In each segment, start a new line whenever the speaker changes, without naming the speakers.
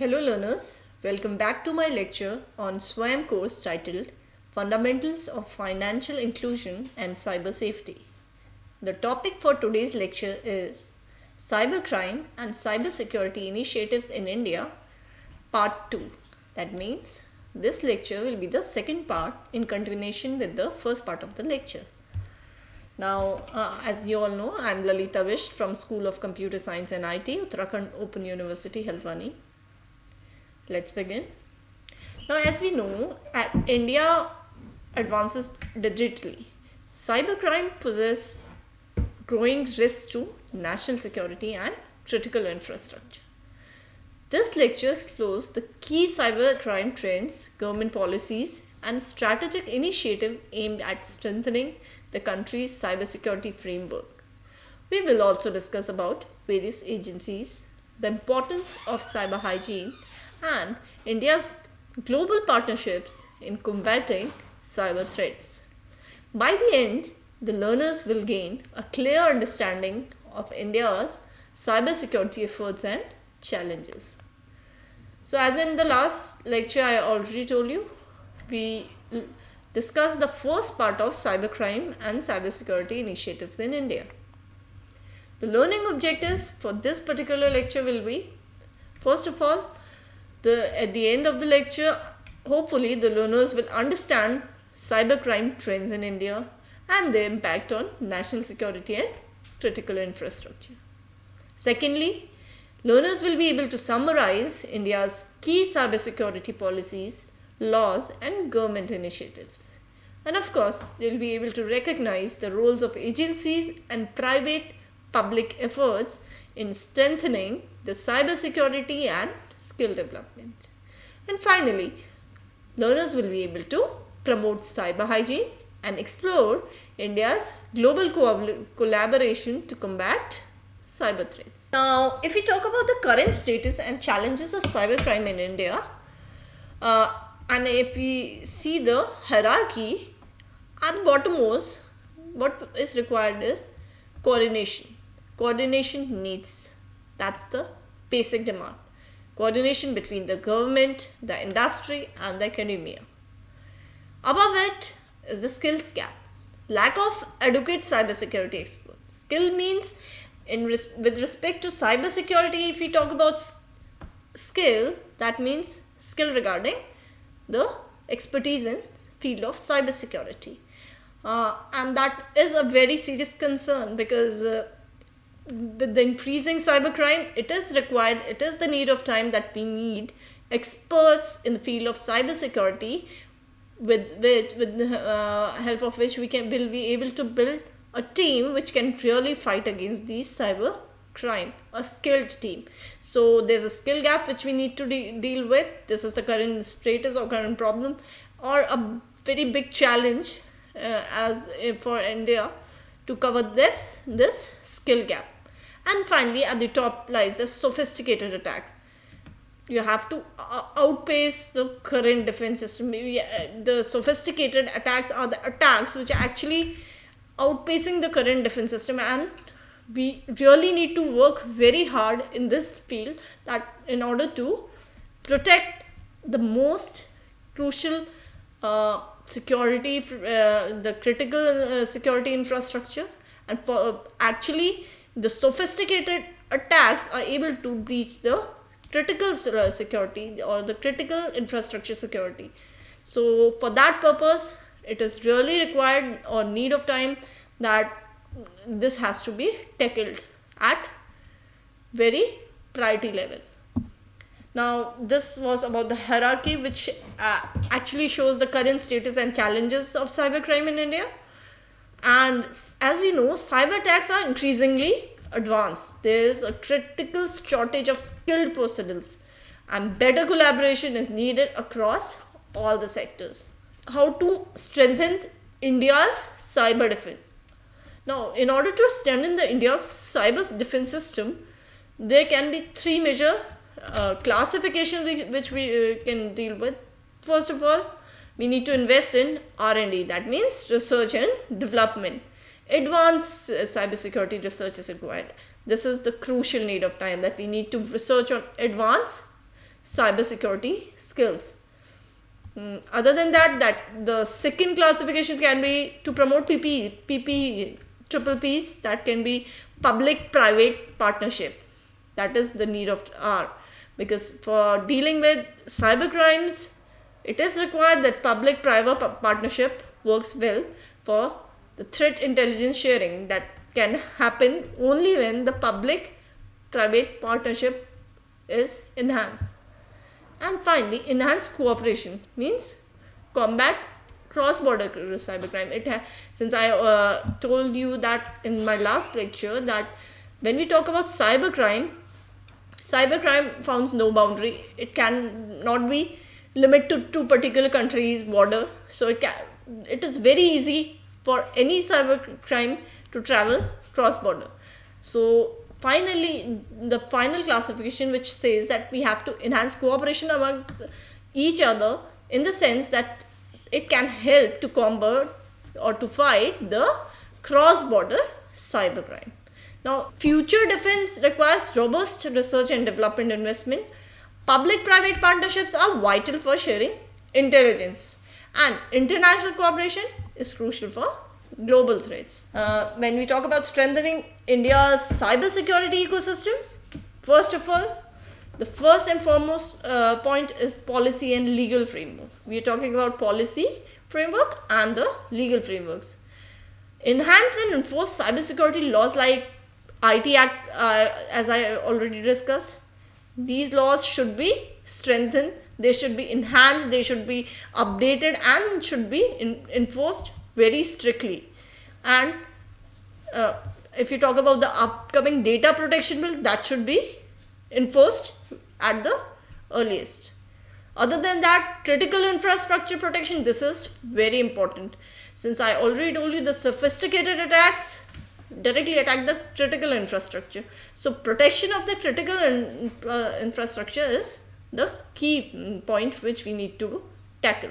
Hello learners, welcome back to my lecture on SWAYAM course titled Fundamentals of Financial Inclusion and Cyber Safety. The topic for today's lecture is Cybercrime and Cybersecurity Initiatives in India, Part 2. That means this lecture will be the second part in continuation with the first part of the lecture. Now, as you all know, I am Lalita Visht from School of Computer Science and IT, Uttarakhand Open University, Haldwani. Let's begin. Now, as we know, India advances digitally. Cybercrime poses growing risks to national security and critical infrastructure. This lecture explores the key cybercrime trends, government policies, and strategic initiatives aimed at strengthening the country's cybersecurity framework. We will also discuss about various agencies, the importance of cyber hygiene, and India's global partnerships in combating cyber threats. By the end, the learners will gain a clear understanding of India's cybersecurity efforts and challenges. So, as in the last lecture, I already told you, we discussed the first part of cybercrime and cybersecurity initiatives in India. The learning objectives for this particular lecture will be, first of all, at the end of the lecture, hopefully the learners will understand cybercrime trends in India and their impact on national security and critical infrastructure. Secondly, learners will be able to summarize India's key cybersecurity policies, laws, and government initiatives. And of course, they will be able to recognize the roles of agencies and private public efforts in strengthening the cybersecurity and skill development. And finally, learners will be able to promote cyber hygiene and explore India's global collaboration to combat cyber threats. Now, if we talk about the current status and challenges of cybercrime in India, and if we see the hierarchy, at the bottommost, what is required is coordination. Coordination needs. That's the basic demand. Coordination between the government, the industry, and the academia. Above it is the skills gap. Lack of adequate cybersecurity experts. Skill means, with respect to cybersecurity, if we talk about skill, that means skill regarding the expertise in field of cybersecurity. And that is a very serious concern because with the increasing cybercrime, it is the need of time that we need experts in the field of cybersecurity with the help of which will be able to build a team which can really fight against these cyber crime, a skilled team. So there's a skill gap which we need to deal with. This is the current status or current problem or a very big challenge for India to cover this skill gap. And finally, at the top lies the sophisticated attacks. You have to outpace the current defense system. The sophisticated attacks are the attacks which are actually outpacing the current defense system, and we really need to work very hard in this field that in order to protect the most crucial security, the critical security infrastructure, and actually the sophisticated attacks are able to breach the critical security or the critical infrastructure security. So for that purpose, it is really required or need of time that this has to be tackled at very priority level. Now, this was about the hierarchy which actually shows the current status and challenges of cybercrime in India. And as we know, cyber attacks are increasingly advanced. There is a critical shortage of skilled personnel, and better collaboration is needed across all the sectors. How to strengthen India's cyber defense? Now, in order to strengthen India's cyber defense system, there can be three major classifications which we can deal with. First of all, we need to invest in R&D, that means research and development. Advanced cybersecurity research is required. This is the crucial need of time, that we need to research on advanced cybersecurity skills. Other than that, the second classification can be to promote triple P's, that can be public-private partnership. That is the need of R, because for dealing with cyber crimes, it is required that public-private partnership works well for the threat intelligence sharing. That can happen only when the public-private partnership is enhanced. And finally, enhanced cooperation means combat cross-border cybercrime. Since I told you that in my last lecture that when we talk about cybercrime founds no boundary. It can not be limited to particular country's border. So it is very easy for any cybercrime to travel cross-border. So finally, the final classification, which says that we have to enhance cooperation among each other in the sense that it can help to combat or to fight the cross-border cybercrime. Now, future defense requires robust research and development investment. Public-private partnerships are vital for sharing intelligence, and international cooperation is crucial for global threats. When we talk about strengthening India's cybersecurity ecosystem, first of all, the first and foremost point is policy and legal framework. We are talking about policy framework and the legal frameworks. Enhance and enforce cybersecurity laws like IT Act, as I already discussed. These laws should be strengthened, they should be enhanced, they should be updated, and should be enforced very strictly. And if you talk about the upcoming data protection bill, that should be enforced at the earliest. Other than that, critical infrastructure protection, this is very important. Since I already told you, the sophisticated attacks directly attack the critical infrastructure. So protection of the critical infrastructure is the key point which we need to tackle.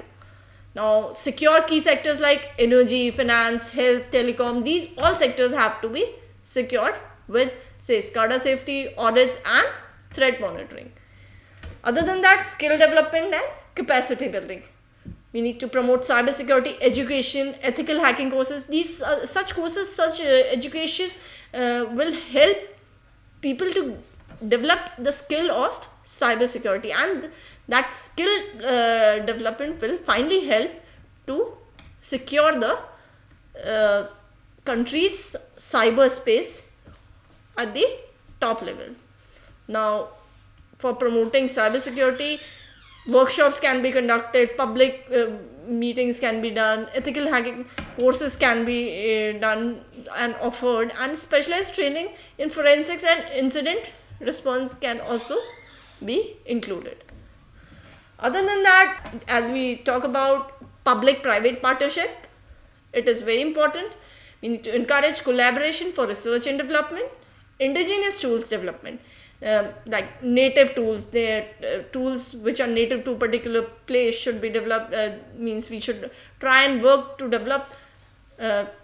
Now, secure key sectors like energy, finance, health, telecom, these all sectors have to be secured with, say, SCADA safety, audits, and threat monitoring. Other than that, skill development and capacity building. We need to promote cybersecurity education, ethical hacking courses. These such courses, such education will help people to develop the skill of cybersecurity, and that skill development will finally help to secure the country's cyberspace at the top level. Now, for promoting cybersecurity, workshops can be conducted, public meetings can be done, ethical hacking courses can be done and offered, and specialized training in forensics and incident response can also be included. Other than that, as we talk about public-private partnership, it is very important. We need to encourage collaboration for research and development, indigenous tools development. Like native tools, tools which are native to a particular place should be developed. Means we should try and work to develop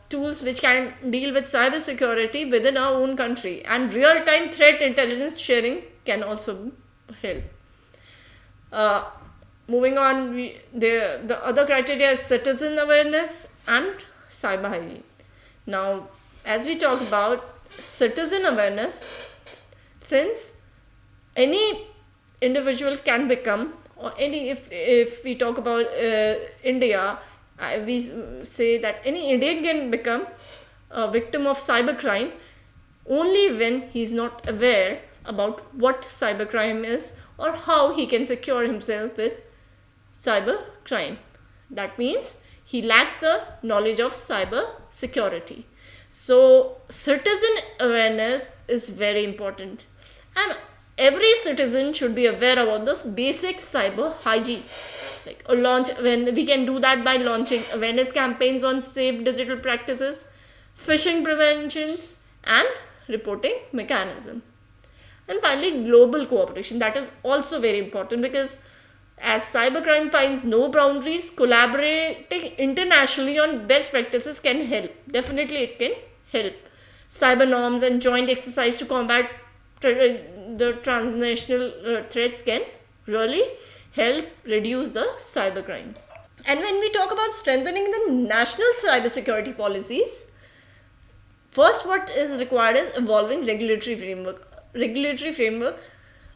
tools which can deal with cybersecurity within our own country, and real-time threat intelligence sharing can also help. Moving on, the other criteria is citizen awareness and cyber hygiene. Now, as we talk about citizen awareness, since any individual can become, or if we talk about India, we say that any Indian can become a victim of cybercrime only when he is not aware about what cybercrime is or how he can secure himself with cybercrime. That means he lacks the knowledge of cyber security. So citizen awareness is very important, and every citizen should be aware about this basic cyber hygiene. Like when we can do that by launching awareness campaigns on safe digital practices, phishing preventions, and reporting mechanism. And finally, global cooperation. That is also very important, because as cybercrime finds no boundaries, collaborating internationally on best practices can help. Definitely it can help. Cyber norms and joint exercise to combat the transnational threats can really help reduce the cyber crimes. And when we talk about strengthening the national cybersecurity policies, first what is required is evolving regulatory framework. Regulatory framework,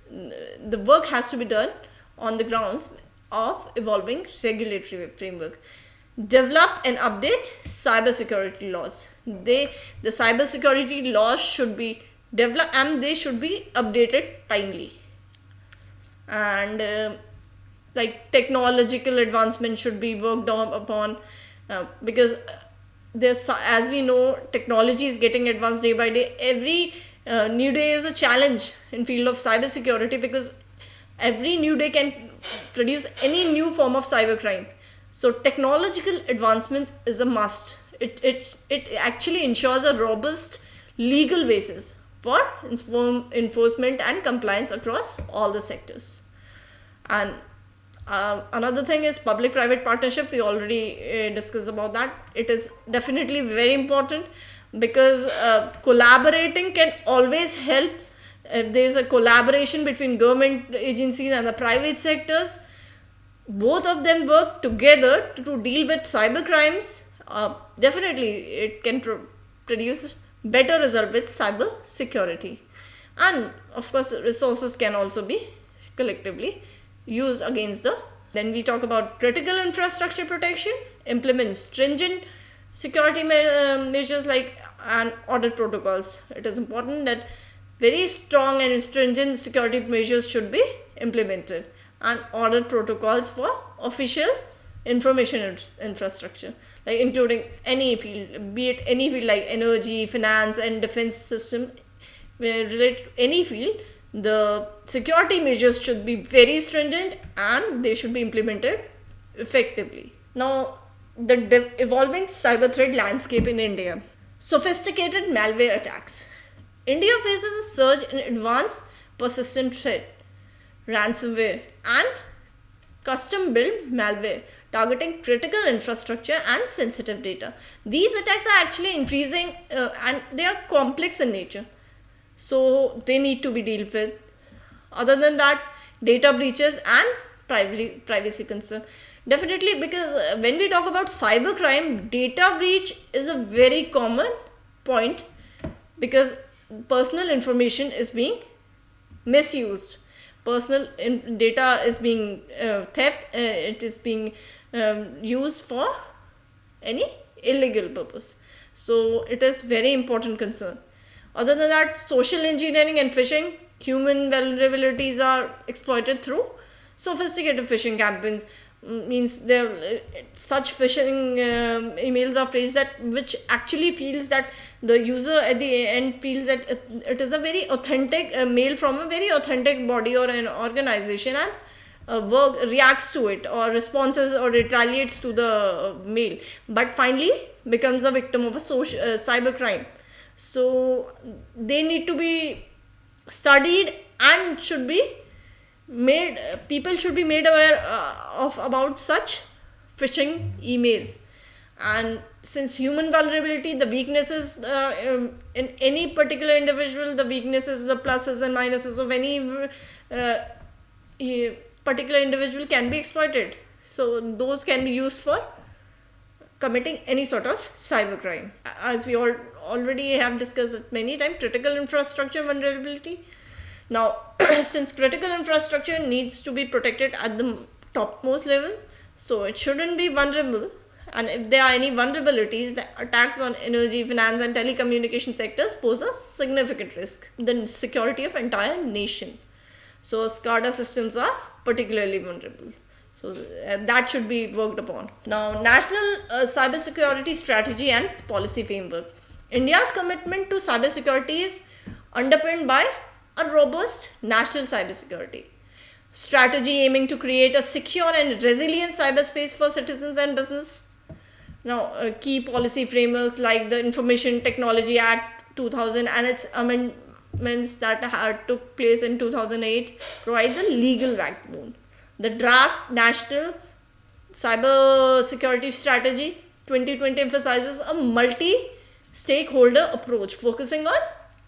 the work has to be done on the grounds of evolving regulatory framework. Develop and update cybersecurity laws. The cybersecurity laws should be developed and they should be updated timely. And like technological advancement should be worked on upon, because there's, as we know, technology is getting advanced day by day. Every new day is a challenge in field of cybersecurity, because every new day can produce any new form of cybercrime. So technological advancement is a must. It actually ensures a robust legal basis for enforcement and compliance across all the sectors. And another thing is public-private partnership. We already discussed about that. It is definitely very important, because collaborating can always help. If there is a collaboration between government agencies and the private sectors, both of them work together to deal with cyber crimes, definitely it can produce better result with cyber security. And of course resources can also be collectively used against the. Then we talk about critical infrastructure protection, implement stringent security measures like and audit protocols. It is important that very strong and stringent security measures should be implemented, and audit protocols for official information infrastructure, like including any field, be it any field like energy, finance and defense system, related to any field. The security measures should be very stringent and they should be implemented effectively. Now, the evolving cyber threat landscape in India. Sophisticated malware attacks. India faces a surge in advanced persistent threat, ransomware and custom built malware targeting critical infrastructure and sensitive data. These attacks are actually increasing and they are complex in nature, so they need to be dealt with. Other than that, data breaches and privacy concern. Definitely, because when we talk about cybercrime, data breach is a very common point, because personal information is being misused. Personal data is being theft, it is being used for any illegal purpose. So it is very important concern. Other than that, social engineering and phishing. Human vulnerabilities are exploited through sophisticated phishing campaigns. Means there such phishing emails are phrased that which actually feels that the user at the end feels that it is a very authentic mail from a very authentic body or an organization, and work reacts to it or responses or retaliates to the mail, but finally becomes a victim of a social cyber crime. So they need to be studied and should be made, people should be made aware of about such phishing emails. And since human vulnerability, the weaknesses in any particular individual, the weaknesses, the pluses and minuses of any particular individual can be exploited. So those can be used for committing any sort of cybercrime. As we already have discussed it many times, critical infrastructure vulnerability. Now, since critical infrastructure needs to be protected at the topmost level, so it shouldn't be vulnerable. And if there are any vulnerabilities, the attacks on energy, finance and telecommunication sectors pose a significant risk the security of entire nation. So SCADA systems are particularly vulnerable. So that should be worked upon. Now, national cybersecurity strategy and policy framework. India's commitment to cybersecurity is underpinned by a robust national cybersecurity strategy aiming to create a secure and resilient cyberspace for citizens and business. Now, key policy frameworks like the Information Technology Act 2000 and its amendments that took place in 2008 provide the legal backbone. The draft National Cyber Security Strategy 2020 emphasizes a multi-stakeholder approach focusing on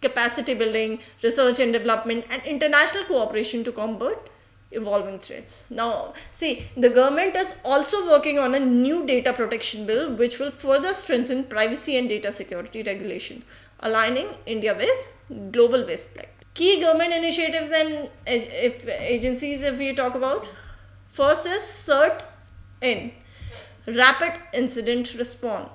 capacity building, research and development, and international cooperation to combat evolving threats. Now, see, the government is also working on a new data protection bill which will further strengthen privacy and data security regulation, aligning India with global best practice. Key government initiatives and agencies, if we talk about, first is CERT-in, Rapid Incident Response.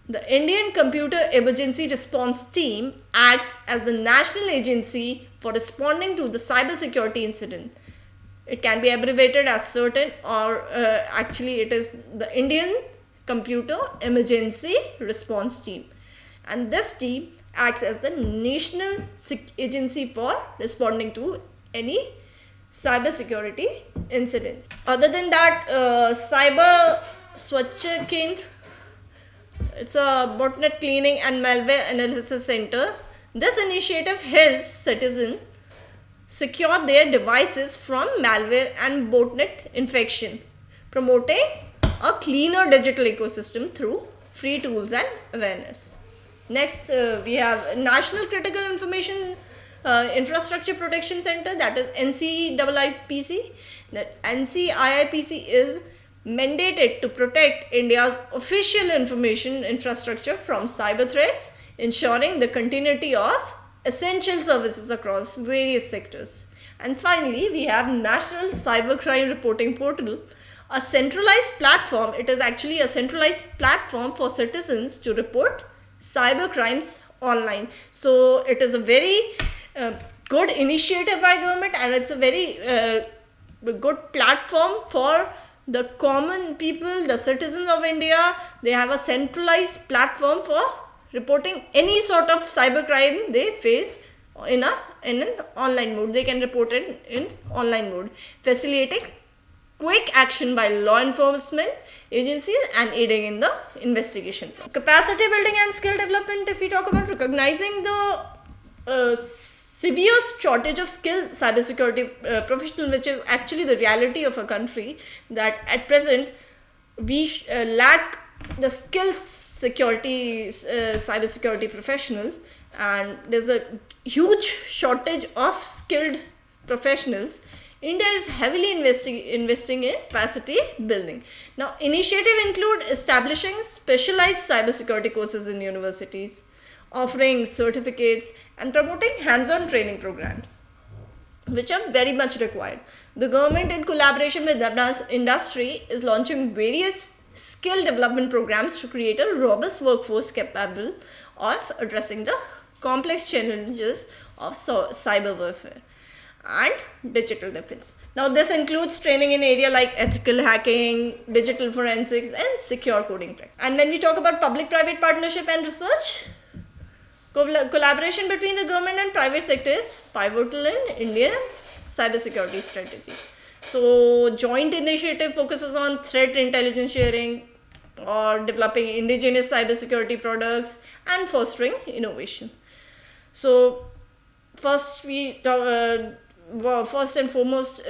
The Indian Computer Emergency Response Team acts as the national agency for responding to the cybersecurity incident. It can be abbreviated as CERT-in, or actually it is the Indian Computer Emergency Response Team. And this team acts as the national agency for responding to any cybersecurity incidents. Other than that, Cyber Swachh Kendra, it's a botnet cleaning and malware analysis center. This initiative helps citizens secure their devices from malware and botnet infection, promoting a cleaner digital ecosystem through free tools and awareness. Next, we have National Critical Information Infrastructure Protection Center, that is NCIIPC. That NCIIPC is mandated to protect India's official information infrastructure from cyber threats, ensuring the continuity of essential services across various sectors. And finally, we have National Cybercrime Reporting Portal, a centralized platform. It is actually a centralized platform for citizens to report cyber crimes online. So it is a very good initiative by government, and it's a very good platform for the common people, the citizens of India. They have a centralized platform for reporting any sort of cyber crime they face in an online mode. They can report it in online mode, facilitating quick action by law enforcement agencies and aiding in the investigation. Capacity building and skill development, if we talk about, recognizing the severe shortage of skilled cybersecurity professionals, which is actually the reality of a country, that at present we lack the skills security cybersecurity professionals, and there's a huge shortage of skilled professionals. India is heavily investing in capacity building. Now, initiatives include establishing specialized cybersecurity courses in universities, offering certificates, and promoting hands-on training programs, which are very much required. The government, in collaboration with the industry, is launching various skill development programs to create a robust workforce capable of addressing the complex challenges of cyber warfare and digital defense. Now, this includes training in areas like ethical hacking, digital forensics, and secure coding practice. And when we talk about public-private partnership and research, collaboration between the government and private sector is pivotal in India's cybersecurity strategy. So, joint initiative focuses on threat intelligence sharing or developing indigenous cybersecurity products and fostering innovation. So, first and foremost,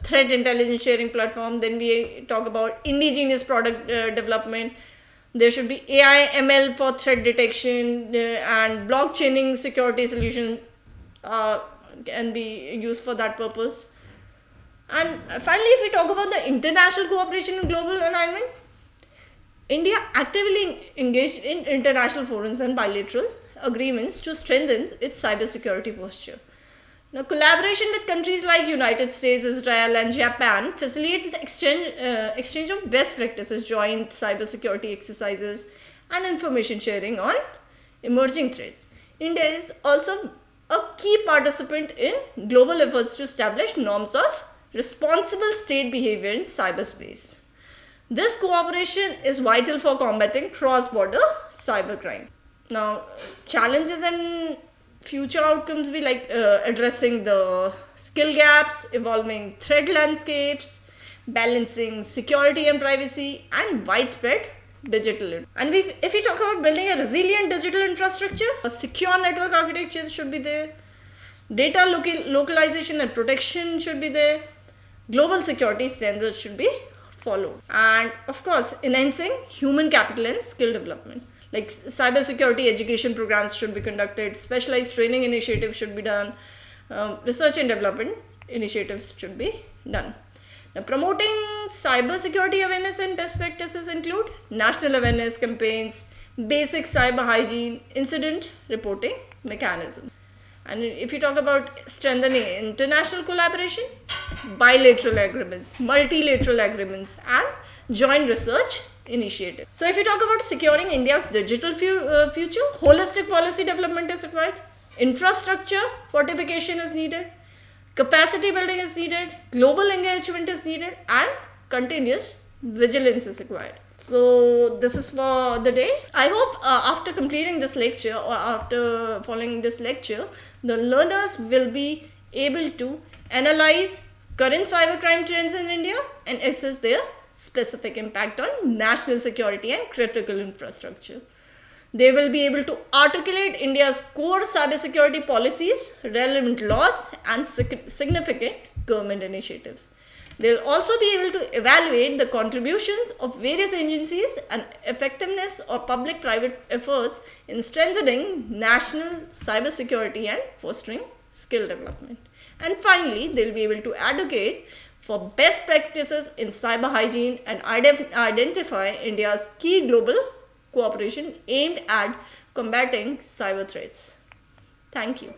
threat intelligence sharing platform. Then we talk about indigenous product development. There should be AI ML for threat detection, and blockchaining security solution can be used for that purpose. And finally, if we talk about the international cooperation in global alignment, India actively engaged in international forums and bilateral agreements to strengthen its cybersecurity posture. Now, collaboration with countries like United States, Israel, and Japan facilitates the exchange of best practices, joint cybersecurity exercises, and information sharing on emerging threats. India is also a key participant in global efforts to establish norms of responsible state behavior in cyberspace. This cooperation is vital for combating cross-border cybercrime. Now, challenges and future outcomes be like addressing the skill gaps, evolving threat landscapes, balancing security and privacy, and widespread digital. And if we talk about building a resilient digital infrastructure, a secure network architecture should be there, data localization and protection should be there, global security standards should be followed, and of course, enhancing human capital and skill development. Like cybersecurity education programs should be conducted, specialized training initiatives should be done, research and development initiatives should be done. Now, promoting cyber security awareness and best practices include national awareness campaigns, basic cyber hygiene, incident reporting mechanism. And if you talk about strengthening international collaboration, bilateral agreements, multilateral agreements, and joint research initiatives. So, if you talk about securing India's digital future, holistic policy development is required, infrastructure fortification is needed, capacity building is needed, global engagement is needed, and continuous vigilance is required. So this is for the day. I hope after completing this lecture or after following this lecture, the learners will be able to analyze current cybercrime trends in India and assess their specific impact on national security and critical infrastructure. They will be able to articulate India's core cybersecurity policies, relevant laws, and significant government initiatives. They will also be able to evaluate the contributions of various agencies and effectiveness of public-private efforts in strengthening national cybersecurity and fostering skill development. And finally, they will be able to advocate for best practices in cyber hygiene and identify India's key global cooperation aimed at combating cyber threats. Thank you.